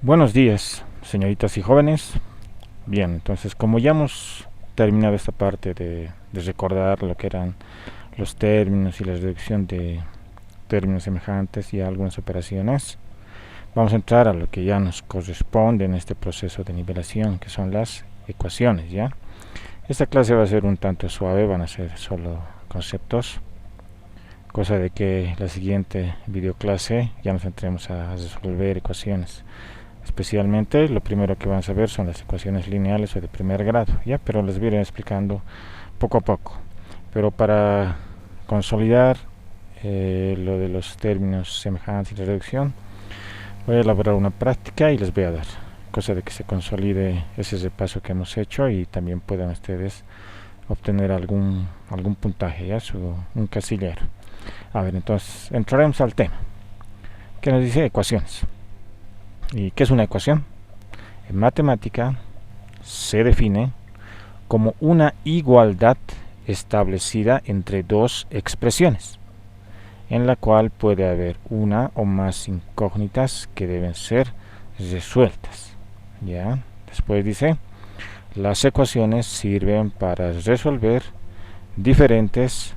Buenos días, señoritas y jóvenes. Bien, entonces como ya hemos terminado esta parte de recordar lo que eran los términos y la reducción de términos semejantes y algunas operaciones, vamos a entrar a lo que ya nos corresponde en este proceso de nivelación, que son las ecuaciones, ¿ya? Esta clase va a ser un tanto suave, van a ser solo conceptos, cosa de que la siguiente videoclase ya nos entremos a resolver ecuaciones. Especialmente lo primero que vamos a ver son las ecuaciones lineales o de primer grado, ya, pero les voy a ir explicando poco a poco. Pero para consolidar lo de los términos semejantes y la reducción, voy a elaborar una práctica y les voy a dar, cosa de que se consolide ese repaso que hemos hecho y también puedan ustedes obtener algún puntaje, ya, un casillero. A ver, entonces entraremos al tema, que nos dice ecuaciones. ¿Y qué es una ecuación? En matemática se define como una igualdad establecida entre dos expresiones, en la cual puede haber una o más incógnitas que deben ser resueltas. ¿Ya? Después dice, las ecuaciones sirven para resolver diferentes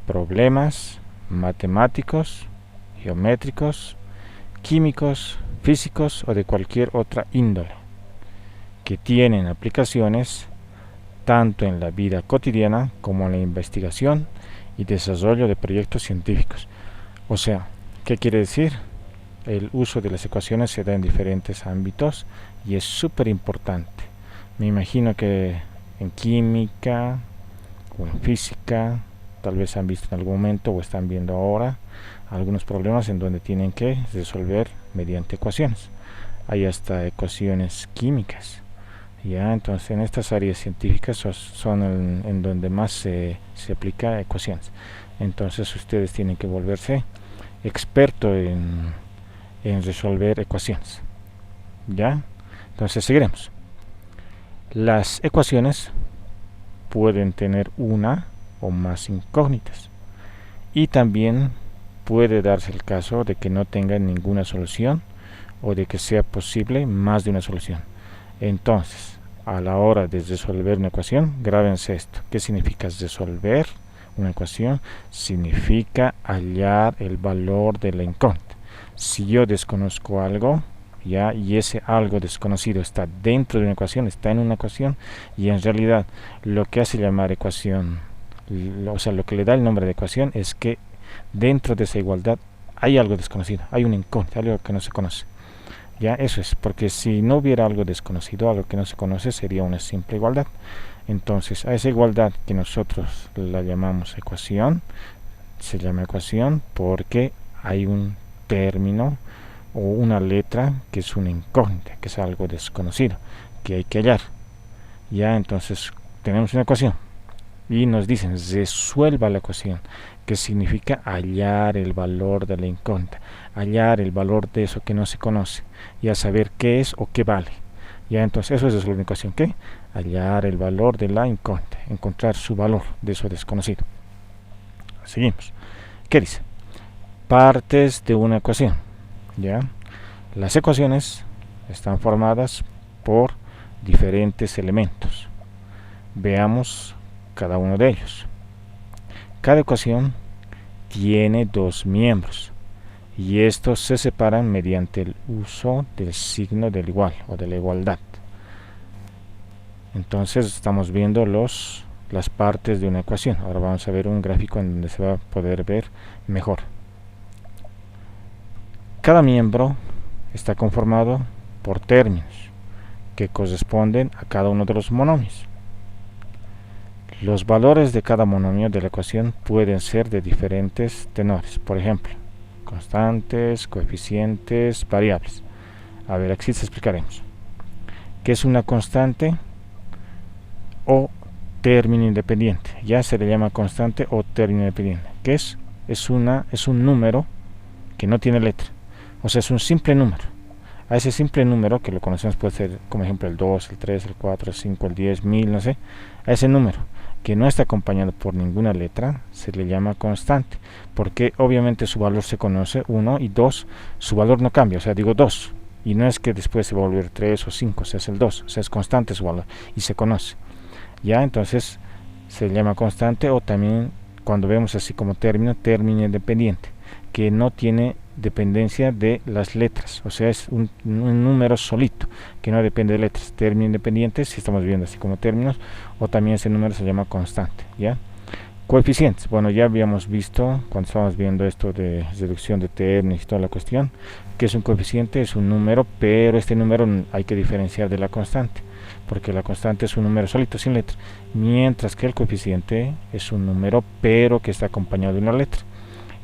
problemas matemáticos, geométricos, químicos, físicos o de cualquier otra índole, que tienen aplicaciones tanto en la vida cotidiana como en la investigación y desarrollo de proyectos científicos. O sea, ¿qué quiere decir? El uso de las ecuaciones se da en diferentes ámbitos y es súper importante. Me imagino que en química o en física tal vez han visto en algún momento o están viendo ahora algunos problemas en donde tienen que resolver mediante ecuaciones. Hay hasta ecuaciones químicas. Ya, entonces en estas áreas científicas son en donde más se aplica ecuaciones. Entonces ustedes tienen que volverse expertos en resolver ecuaciones. ¿Ya? Entonces seguiremos. Las ecuaciones pueden tener una o más incógnitas y también puede darse el caso de que no tengan ninguna solución o de que sea posible más de una solución. Entonces, a la hora de resolver una ecuación, grábense esto. ¿Qué significa resolver una ecuación? Significa hallar el valor de la incógnita. Si yo desconozco algo, ya, y ese algo desconocido está dentro de una ecuación, está en una ecuación, y en realidad lo que hace llamar ecuación, o sea, lo que le da el nombre de ecuación es que dentro de esa igualdad hay algo desconocido, hay una incógnita, algo que no se conoce. Ya, eso es, porque si no hubiera algo desconocido, algo que no se conoce, sería una simple igualdad. Entonces, a esa igualdad que nosotros la llamamos ecuación, se llama ecuación porque hay un término o una letra que es una incógnita, que es algo desconocido, que hay que hallar. Ya, entonces tenemos una ecuación y nos dicen resuelva la ecuación, que significa hallar el valor de la incógnita, hallar el valor de eso que no se conoce, y a saber qué es o qué vale. Ya, entonces eso es resolver una ecuación, ¿qué? Hallar el valor de la incógnita, encontrar su valor de eso desconocido. Seguimos. ¿Qué dice? Partes de una ecuación. ¿Ya? Las ecuaciones están formadas por diferentes elementos. Veamos cada uno de ellos. Cada ecuación tiene dos miembros y estos se separan mediante el uso del signo del igual o de la igualdad. Entonces estamos viendo las partes de una ecuación. Ahora vamos a ver un gráfico en donde se va a poder ver mejor. Cada miembro está conformado por términos que corresponden a cada uno de los monomios. Los valores de cada monomio de la ecuación pueden ser de diferentes tenores, por ejemplo, constantes, coeficientes, variables. A ver, aquí se explicaremos. ¿Qué es una constante o término independiente? Ya se le llama constante o término independiente. ¿Qué es? Es un número que no tiene letra. O sea, es un simple número. A ese simple número, que lo conocemos, puede ser como ejemplo el 2, el 3, el 4, el 5, el 10, 1000, no sé. A ese número que no está acompañado por ninguna letra se le llama constante, porque obviamente su valor se conoce, 1, y 2, su valor no cambia, o sea, digo 2, y no es que después se va a volver 3 o 5, o sea, es el 2, o sea, es constante su valor y se conoce, ya. Entonces se llama constante, o también cuando vemos así como término independiente, que no tiene dependencia de las letras, o sea, es un número solito que no depende de letras. Término independiente, si estamos viendo así como términos, o también ese número se llama constante, ya. Coeficientes, bueno, ya habíamos visto cuando estábamos viendo esto de reducción de términos y toda la cuestión, que es un coeficiente, es un número, pero este número hay que diferenciar de la constante, porque la constante es un número solito, sin letra, mientras que el coeficiente es un número, pero que está acompañado de una letra.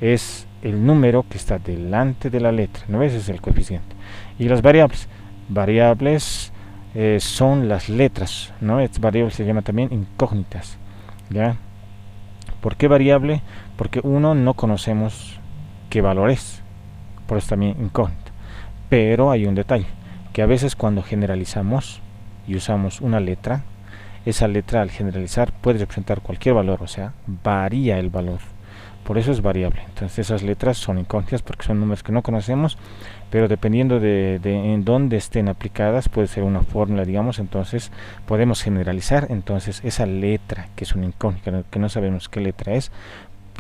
Es el número que está delante de la letra, ¿no ves? Es el coeficiente. Y las variables, son las letras, ¿no? Estas variables se llaman también incógnitas, ¿ya? ¿Por qué variable? Porque uno, no conocemos qué valor es, por eso también incógnito. Pero hay un detalle, que a veces cuando generalizamos y usamos una letra, esa letra al generalizar puede representar cualquier valor, o sea, varía el valor. Por eso es variable. Entonces esas letras son incógnitas porque son números que no conocemos, pero dependiendo de en dónde estén aplicadas, puede ser una fórmula, digamos. Entonces podemos generalizar. Entonces esa letra, que es una incógnita, que no sabemos qué letra es,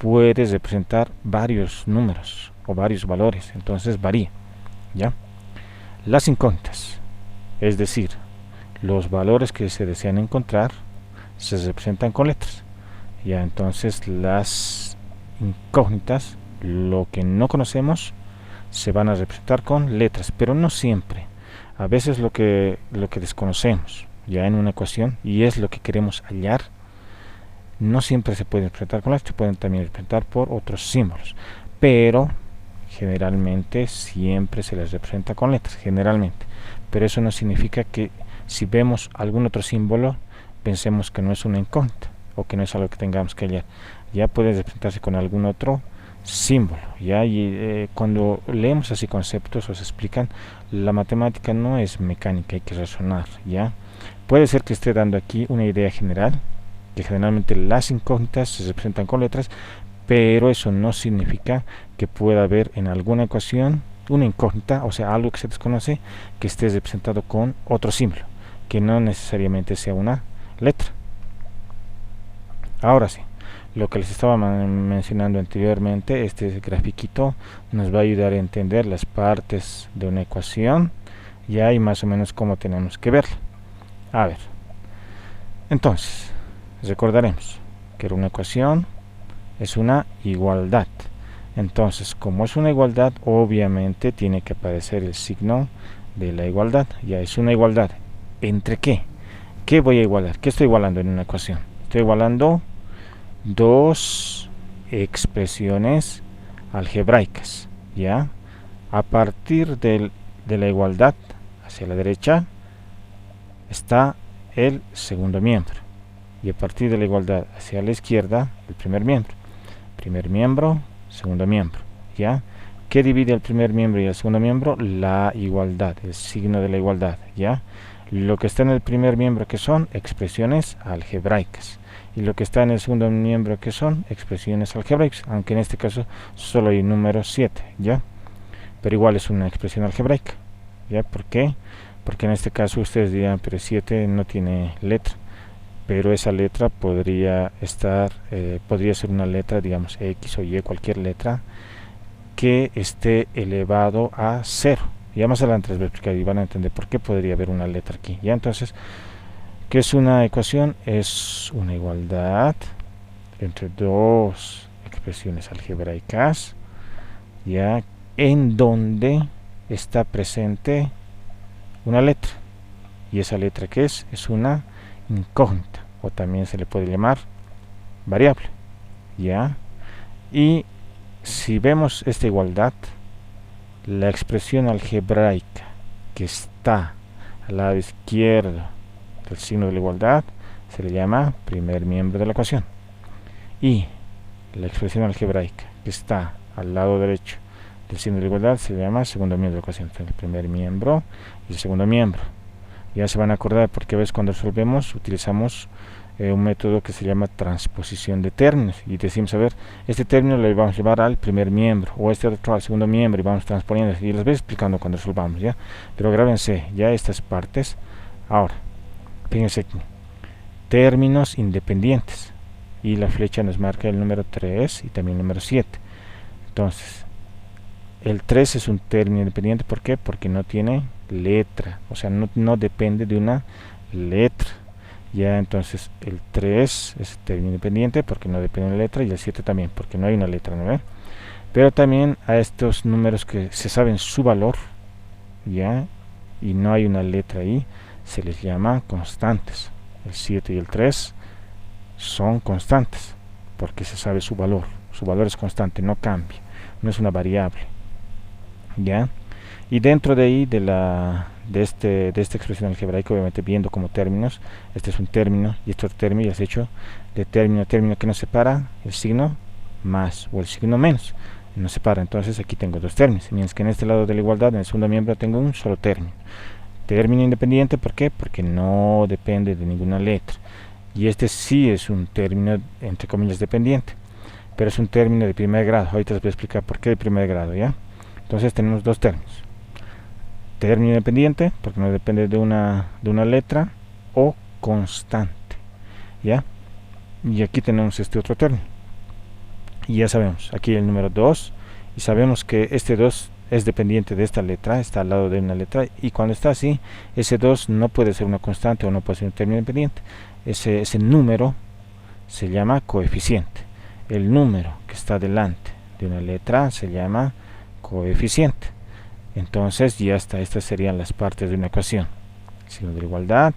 puede representar varios números o varios valores. Entonces varía, ¿ya? Las incógnitas, es decir, los valores que se desean encontrar, se representan con letras, ¿ya? Entonces las incógnitas, lo que no conocemos, se van a representar con letras, pero no siempre. A veces lo que desconocemos ya en una ecuación y es lo que queremos hallar, no siempre se puede representar con letras, se pueden también representar por otros símbolos, pero generalmente siempre se les representa con letras, generalmente. Pero eso no significa que si vemos algún otro símbolo pensemos que no es una incógnita o que no es algo que tengamos que hallar. Ya puede representarse con algún otro símbolo, ya. Y cuando leemos así conceptos o se explican, la matemática no es mecánica, hay que razonar, ya. Puede ser que esté dando aquí una idea general, que generalmente las incógnitas se representan con letras, pero eso no significa que pueda haber en alguna ecuación una incógnita, o sea, algo que se desconoce, que esté representado con otro símbolo, que no necesariamente sea una letra. Ahora sí, lo que les estaba mencionando anteriormente, este grafiquito nos va a ayudar a entender las partes de una ecuación, ya, y más o menos cómo tenemos que verla. A ver, entonces recordaremos que una ecuación es una igualdad. Entonces, como es una igualdad, obviamente tiene que aparecer el signo de la igualdad. Ya es una igualdad. ¿Entre qué? ¿Qué voy a igualar? ¿Qué estoy igualando en una ecuación? Estoy igualando dos expresiones algebraicas, ¿ya? A partir de la igualdad hacia la derecha está el segundo miembro, y a partir de la igualdad hacia la izquierda el primer miembro, segundo miembro, ¿ya? ¿Qué divide el primer miembro y el segundo miembro? La igualdad, el signo de la igualdad, ¿ya? Lo que está en el primer miembro, que son expresiones algebraicas, y lo que está en el segundo miembro, que son expresiones algebraicas, aunque en este caso solo hay número 7, ¿ya? Pero igual es una expresión algebraica, ¿ya? ¿Por qué? Porque en este caso ustedes dirán, pero 7 no tiene letra, pero esa letra podría ser una letra, digamos X o Y, cualquier letra que esté elevado a 0. Ya más adelante les voy a explicar y van a entender por qué podría haber una letra aquí, ¿ya? Entonces, ¿qué es una ecuación? Es una igualdad entre dos expresiones algebraicas, ¿ya? En donde está presente una letra, y esa letra, ¿qué es? Es una incógnita, o también se le puede llamar variable, ¿ya? Y si vemos esta igualdad, la expresión algebraica que está al lado izquierdo del signo de la igualdad se le llama primer miembro de la ecuación, y la expresión algebraica que está al lado derecho del signo de la igualdad se le llama segundo miembro de la ecuación. Entonces, el primer miembro y el segundo miembro. Ya se van a acordar porque a veces cuando resolvemos utilizamos un método que se llama transposición de términos, y decimos, a ver, este término lo vamos a llevar al primer miembro, o este otro al segundo miembro, y vamos transponiendo, y les voy explicando cuando resolvamos, ¿ya? Pero grábense ya estas partes. Ahora, fíjense aquí, términos independientes, y la flecha nos marca el número 3 y también el número 7. Entonces, el 3 es un término independiente, ¿por qué? Porque no tiene letra, o sea, no depende de una letra. Ya, entonces el 3 es término independiente porque no depende de una letra, y el 7 también porque no hay una letra, ¿no? Pero también a estos números que se saben su valor, ya, y no hay una letra ahí, se les llama constantes. El 7 y el 3 son constantes porque se sabe su valor es constante, no cambia, no es una variable, ya. Y dentro de ahí de esta expresión algebraica, obviamente viendo como términos, este es un término y este otro término, y has hecho de término a término que nos separa el signo más o el signo menos, nos separa. Entonces aquí tengo dos términos, mientras que en este lado de la igualdad, en el segundo miembro, tengo un solo término. Término independiente, ¿por qué? Porque no depende de ninguna letra. Y este sí es un término, entre comillas, dependiente, pero es un término de primer grado. Ahorita les voy a explicar por qué de primer grado, ¿ya? Entonces tenemos dos términos. Término independiente, porque no depende de una letra, o constante, ¿ya? Y aquí tenemos este otro término. Y ya sabemos, aquí el número 2, y sabemos que este 2 es dependiente de esta letra, está al lado de una letra, y cuando está así, ese 2 no puede ser una constante o no puede ser un término independiente. Ese número se llama coeficiente. El número que está delante de una letra se llama coeficiente. Entonces ya está, estas serían las partes de una ecuación: signo de igualdad,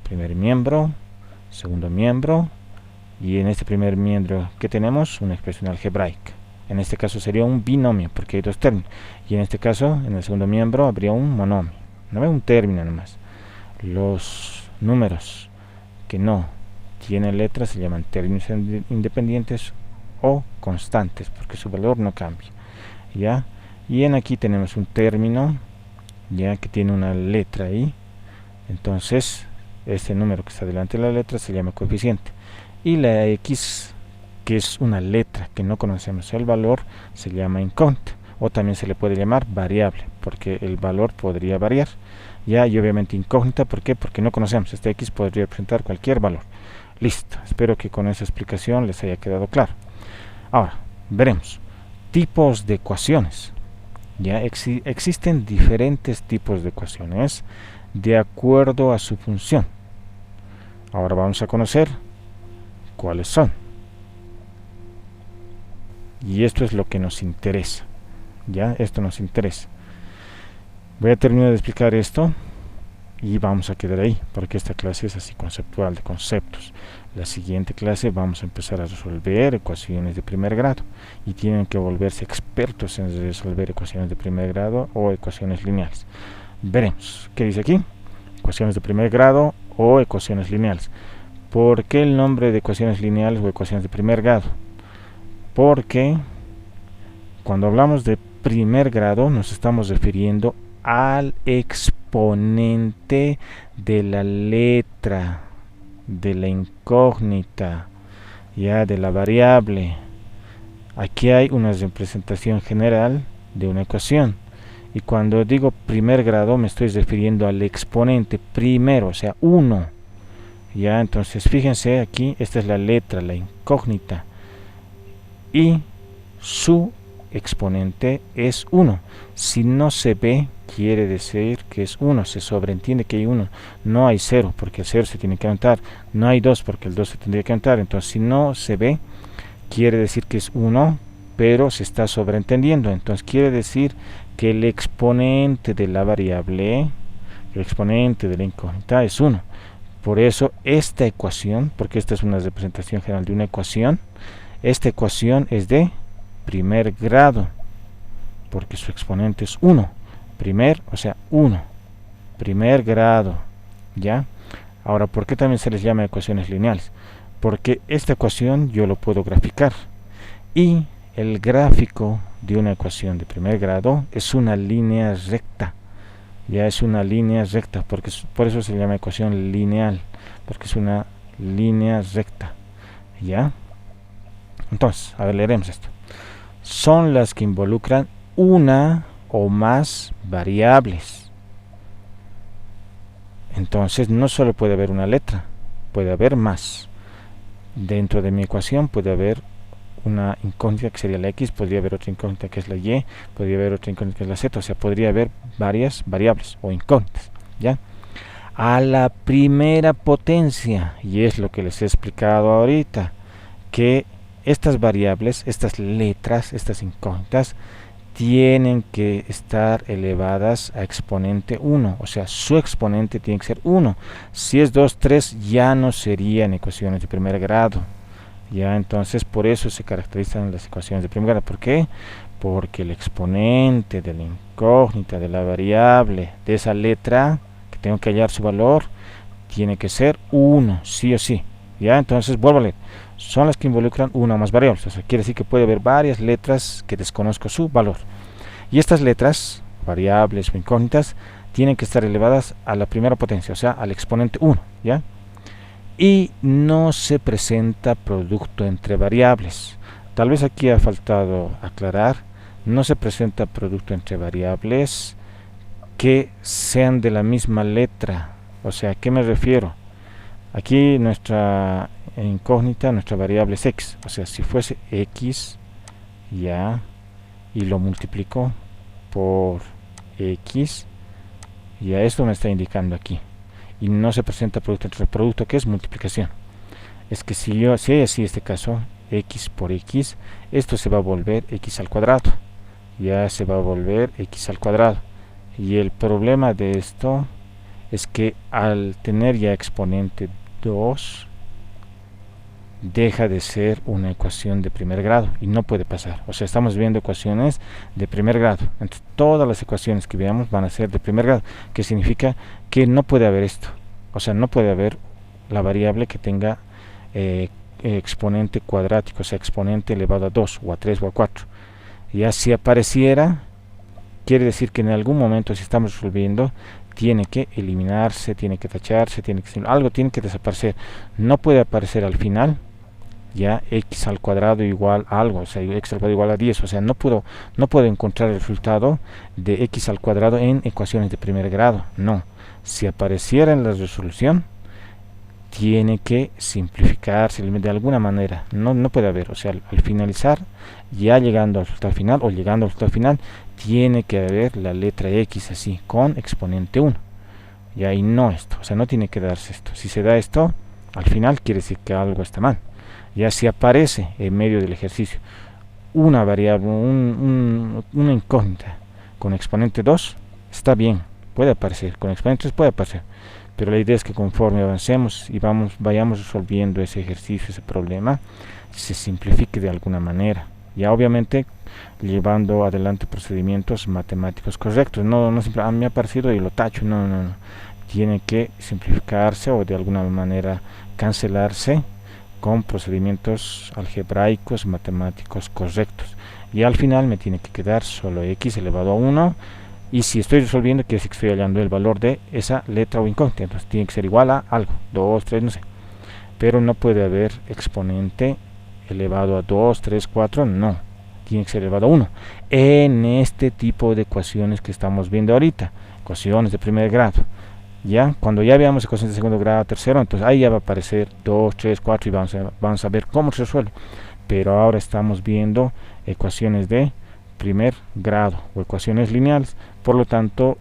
primer miembro, segundo miembro, y en este primer miembro que tenemos una expresión algebraica. En este caso sería un binomio porque hay dos términos, y en este caso en el segundo miembro habría un monomio, no hay un término nomás. Los números que no tienen letras se llaman términos independientes o constantes porque su valor no cambia, ¿ya? Y en aquí tenemos un término, ya, que tiene una letra ahí. Entonces este número que está delante de la letra se llama coeficiente, y la x, que es una letra que no conocemos el valor, se llama incógnita, o también se le puede llamar variable porque el valor podría variar, ya. Y obviamente incógnita, ¿por qué? Porque no conocemos, este x podría representar cualquier valor. Listo, espero que con esa explicación les haya quedado claro. Ahora veremos tipos de ecuaciones. Ya existen diferentes tipos de ecuaciones de acuerdo a su función. Ahora vamos a conocer cuáles son, y esto es lo que nos interesa, ya, esto nos interesa. Voy a terminar de explicar esto y vamos a quedar ahí porque esta clase es así conceptual, de conceptos. La siguiente clase vamos a empezar a resolver ecuaciones de primer grado, y tienen que volverse expertos en resolver ecuaciones de primer grado o ecuaciones lineales. Veremos qué dice aquí: ecuaciones de primer grado o ecuaciones lineales. ¿Por qué el nombre de ecuaciones lineales o ecuaciones de primer grado? Porque cuando hablamos de primer grado nos estamos refiriendo al exponente de la letra, de la incógnita, ya, de la variable. Aquí hay una representación general de una ecuación, y cuando digo primer grado me estoy refiriendo al exponente primero, o sea, 1, ya. Entonces fíjense aquí, esta es la letra, la incógnita, y su exponente es 1. Si no se ve, quiere decir que es 1, se sobreentiende que hay 1, no hay 0 porque el 0 se tiene que anotar, no hay 2 porque el 2 se tendría que anotar. Entonces si no se ve, quiere decir que es 1, pero se está sobreentendiendo. Entonces quiere decir que el exponente de la variable, el exponente de la incógnita es 1. Por eso esta ecuación, porque esta es una representación general de una ecuación, esta ecuación es de primer grado porque su exponente es 1. Primer, o sea, 1. Primer grado, ¿ya? Ahora, ¿por qué también se les llama ecuaciones lineales? Porque esta ecuación yo lo puedo graficar, y el gráfico de una ecuación de primer grado es una línea recta. Ya es una línea recta, porque por eso se llama ecuación lineal, porque es una línea recta, ¿ya? Entonces, a ver, leeremos esto. Son las que involucran una o más variables. Entonces, no solo puede haber una letra, puede haber más. Dentro de mi ecuación puede haber una incógnita que sería la X, podría haber otra incógnita que es la Y, podría haber otra incógnita que es la Z, o sea, podría haber varias variables o incógnitas, ¿ya? A la primera potencia, y es lo que les he explicado ahorita, que estas variables, estas letras, estas incógnitas, tienen que estar elevadas a exponente 1, o sea, su exponente tiene que ser 1. Si es 2, 3, ya no serían ecuaciones de primer grado. Ya, entonces por eso se caracterizan las ecuaciones de primer grado. ¿Por qué? Porque el exponente de la incógnita, de la variable, de esa letra, que tengo que hallar su valor, tiene que ser 1, sí o sí. Ya, entonces vuelvo a leer. Son las que involucran una o más variables. O sea, quiere decir que puede haber varias letras que desconozco su valor. Y estas letras, variables o incógnitas, tienen que estar elevadas a la primera potencia, o sea, al exponente 1, ¿ya? Y no se presenta producto entre variables. Tal vez aquí ha faltado aclarar, no se presenta producto entre variables que sean de la misma letra. O sea, ¿a qué me refiero? Aquí nuestra incógnita, nuestra variable es x. O sea, si fuese x, ya, y lo multiplico por x, ya esto me está indicando aquí. Y no se presenta producto entre el producto, que es multiplicación. Es que si hay así este caso, x por x, esto se va a volver x al cuadrado. Ya se va a volver x al cuadrado. Y el problema de esto es que al tener ya exponente 2, deja de ser una ecuación de primer grado y no puede pasar. O sea, estamos viendo ecuaciones de primer grado. Entonces, todas las ecuaciones que veamos van a ser de primer grado, que significa que no puede haber esto. O sea, no puede haber la variable que tenga exponente cuadrático, o sea, exponente elevado a 2 o a 3 o a 4. Ya si apareciera, quiere decir que en algún momento, si estamos resolviendo, tiene que eliminarse, tiene que tacharse, algo tiene que desaparecer. No puede aparecer al final, ya x al cuadrado igual a algo, o sea, x al cuadrado igual a 10, o sea, no puedo encontrar el resultado de x al cuadrado en ecuaciones de primer grado, no. Si apareciera en la resolución, tiene que simplificarse de alguna manera, no puede haber, o sea, al finalizar, ya llegando al resultado final o llegando al resultado final, tiene que haber la letra x así, con exponente 1, y ahí no esto, o sea, no tiene que darse esto. Si se da esto, al final quiere decir que algo está mal. Ya si aparece en medio del ejercicio una variable, una incógnita con exponente 2, está bien, puede aparecer, con exponente 3 puede aparecer, pero la idea es que conforme avancemos y vayamos resolviendo ese ejercicio, ese problema, se simplifique de alguna manera. Ya obviamente llevando adelante procedimientos matemáticos correctos. No siempre me ha parecido y lo tacho, no. Tiene que simplificarse o de alguna manera cancelarse con procedimientos algebraicos, matemáticos correctos. Y al final me tiene que quedar solo x elevado a 1. Y si estoy resolviendo, quiere decir que estoy hallando el valor de esa letra o incógnita. Entonces tiene que ser igual a algo, 2, 3, no sé. Pero no puede haber exponente elevado a 2, 3, 4, no. Tiene que ser elevado a 1. En este tipo de ecuaciones que estamos viendo ahorita, ecuaciones de primer grado. Ya, cuando ya veamos ecuaciones de segundo grado, tercero, entonces ahí ya va a aparecer 2, 3, 4 y vamos a ver cómo se resuelve. Pero ahora estamos viendo ecuaciones de primer grado o ecuaciones lineales. Por lo tanto,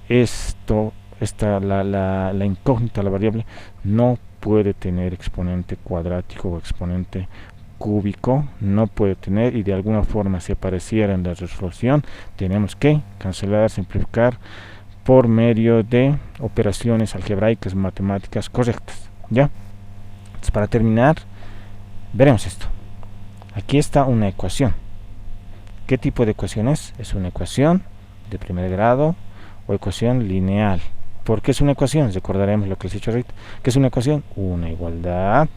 la incógnita, la variable, no puede tener exponente cuadrático o exponente cúbico, no puede tener, y de alguna forma si apareciera en la resolución, tenemos que cancelar, simplificar por medio de operaciones algebraicas, matemáticas correctas. ¿Ya? Entonces, para terminar, veremos esto. Aquí está una ecuación. ¿Qué tipo de ecuación es? Es una ecuación de primer grado o ecuación lineal. ¿Por qué es una ecuación? Recordaremos lo que les he dicho ahorita. ¿Qué es una ecuación? Una igualdad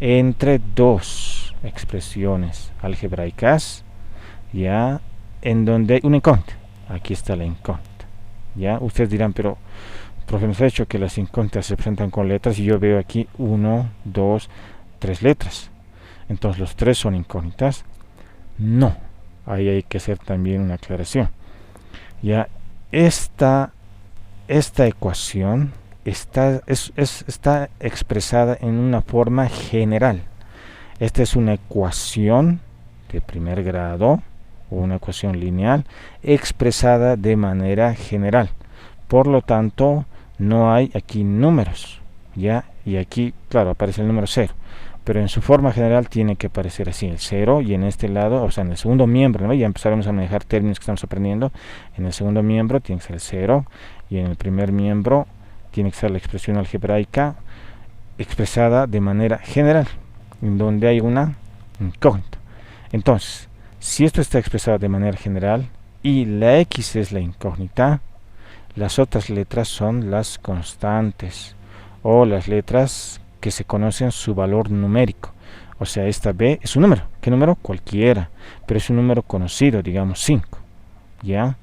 entre dos expresiones algebraicas, ya, en donde hay una incógnita. Aquí está la incógnita. Ya, ustedes dirán, pero profe nos ha dicho que las incógnitas se presentan con letras y yo veo aquí 1, 2, 3 letras. Entonces los 3 son incógnitas. No, ahí hay que hacer también una aclaración. Ya, esta ecuación está expresada en una forma general. Esta es una ecuación de primer grado o una ecuación lineal expresada de manera general. Por lo tanto, no hay aquí números, ¿ya? Y aquí, claro, aparece el número 0. Pero en su forma general tiene que aparecer así, el 0, y en este lado, o sea, en el segundo miembro, ¿no? Ya empezaremos a manejar términos que estamos aprendiendo. En el segundo miembro tiene que ser el 0, y en el primer miembro tiene que ser la expresión algebraica expresada de manera general, en donde hay una incógnita. Entonces, si esto está expresado de manera general y la x es la incógnita, las otras letras son las constantes o las letras que se conocen su valor numérico. O sea, esta b es un número. ¿Qué número? Cualquiera, pero es un número conocido, digamos 5. ¿Ya?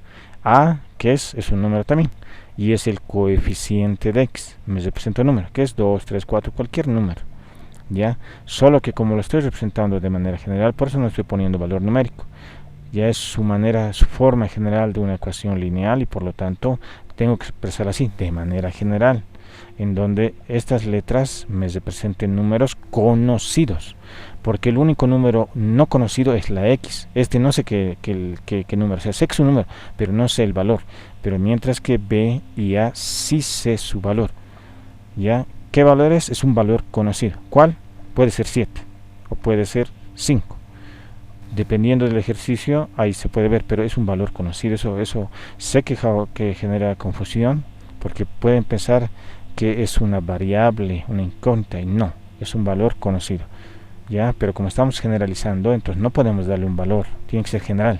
A, que es un número también, y es el coeficiente de x. Me representa un número, que es 2, 3, 4, cualquier número. ¿Ya? Solo que como lo estoy representando de manera general, por eso no estoy poniendo valor numérico. Ya es su forma general de una ecuación lineal, y por lo tanto tengo que expresar así, de manera general, en donde estas letras me representen números conocidos, porque el único número no conocido es la x. No sé qué número sea, sé que es un número, pero no sé el valor. Pero mientras que b y a sí sé su valor. ¿Ya? ¿Qué valor es? Es un valor conocido. ¿Cuál? Puede ser 7 o puede ser 5. Dependiendo del ejercicio, ahí se puede ver, pero es un valor conocido. Eso sé que genera confusión, porque pueden pensar que es una variable, una incógnita, y no, es un valor conocido. ¿Ya? Pero como estamos generalizando, entonces no podemos darle un valor, tiene que ser general.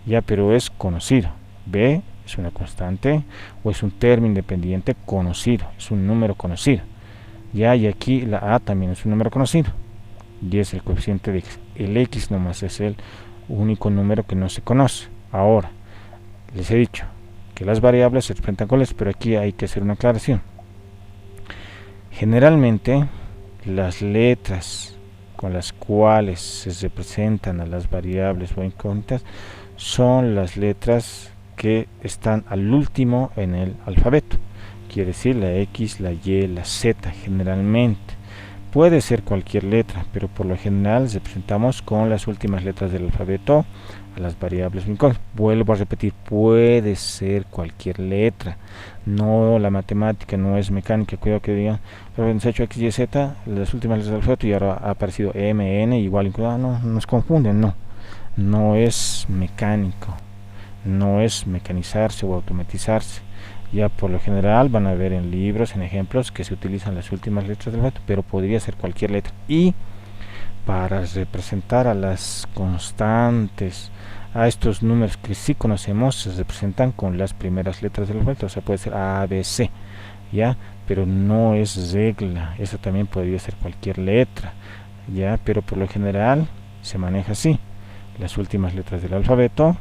¿Ya? Pero es conocido. B es una constante o es un término independiente conocido, es un número conocido. ¿Ya? Y aquí la A también es un número conocido, y es el coeficiente de x. El x nomás es el único número que no se conoce. Ahora, les he dicho que las variables se representan con letras, pero aquí hay que hacer una aclaración. Generalmente, las letras con las cuales se representan a las variables o incógnitas son las letras que están al último en el alfabeto. Quiere decir la X, la Y, la Z generalmente. Puede ser cualquier letra, pero por lo general representamos con las últimas letras del alfabeto a las variables incógnitas. Vuelvo a repetir, puede ser cualquier letra. No, la matemática no es mecánica. Cuidado que digan, pero hemos hecho X, Y, Z, las últimas letras del alfabeto, y ahora ha aparecido M, N, igual. No, nos confunden, no. No es mecánico. No es mecanizarse o automatizarse. Ya por lo general van a ver en libros, en ejemplos, que se utilizan las últimas letras del alfabeto, pero podría ser cualquier letra. Y para representar a las constantes, a estos números que sí conocemos, se representan con las primeras letras del alfabeto. O sea, puede ser A, B, C, ¿ya? Pero no es regla, eso también podría ser cualquier letra, ¿ya? Pero por lo general se maneja así: las últimas letras del alfabeto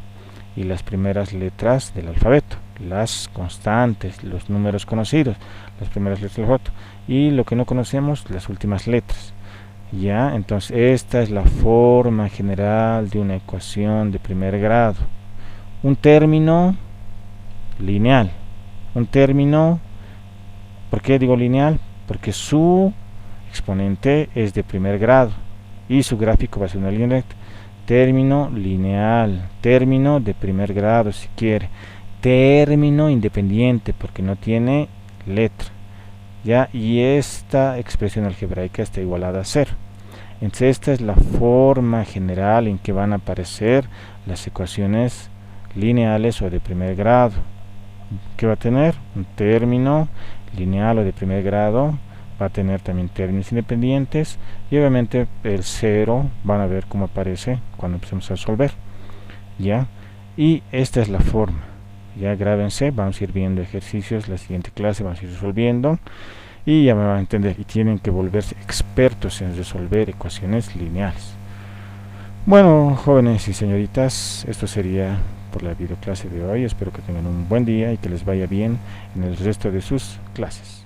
y las primeras letras del alfabeto, las constantes, los números conocidos, las primeras letras del alfabeto, y lo que no conocemos, las últimas letras. Ya, entonces esta es la forma general de una ecuación de primer grado. Un término lineal. Un término, ¿por qué digo lineal? Porque su exponente es de primer grado y su gráfico va a ser una línea recta. Término lineal, término de primer grado si quiere, término independiente porque no tiene letra, ¿ya? Y esta expresión algebraica está igualada a 0. Entonces esta es la forma general en que van a aparecer las ecuaciones lineales o de primer grado. ¿Qué va a tener? Un término lineal o de primer grado, va a tener también términos independientes, y obviamente el 0 van a ver cómo aparece cuando empecemos a resolver, ¿ya? Y esta es la forma. Ya grábense, vamos a ir viendo ejercicios, la siguiente clase vamos a ir resolviendo y ya me van a entender, y tienen que volverse expertos en resolver ecuaciones lineales. Bueno, jóvenes y señoritas, esto sería por la videoclase de hoy. Espero que tengan un buen día y que les vaya bien en el resto de sus clases.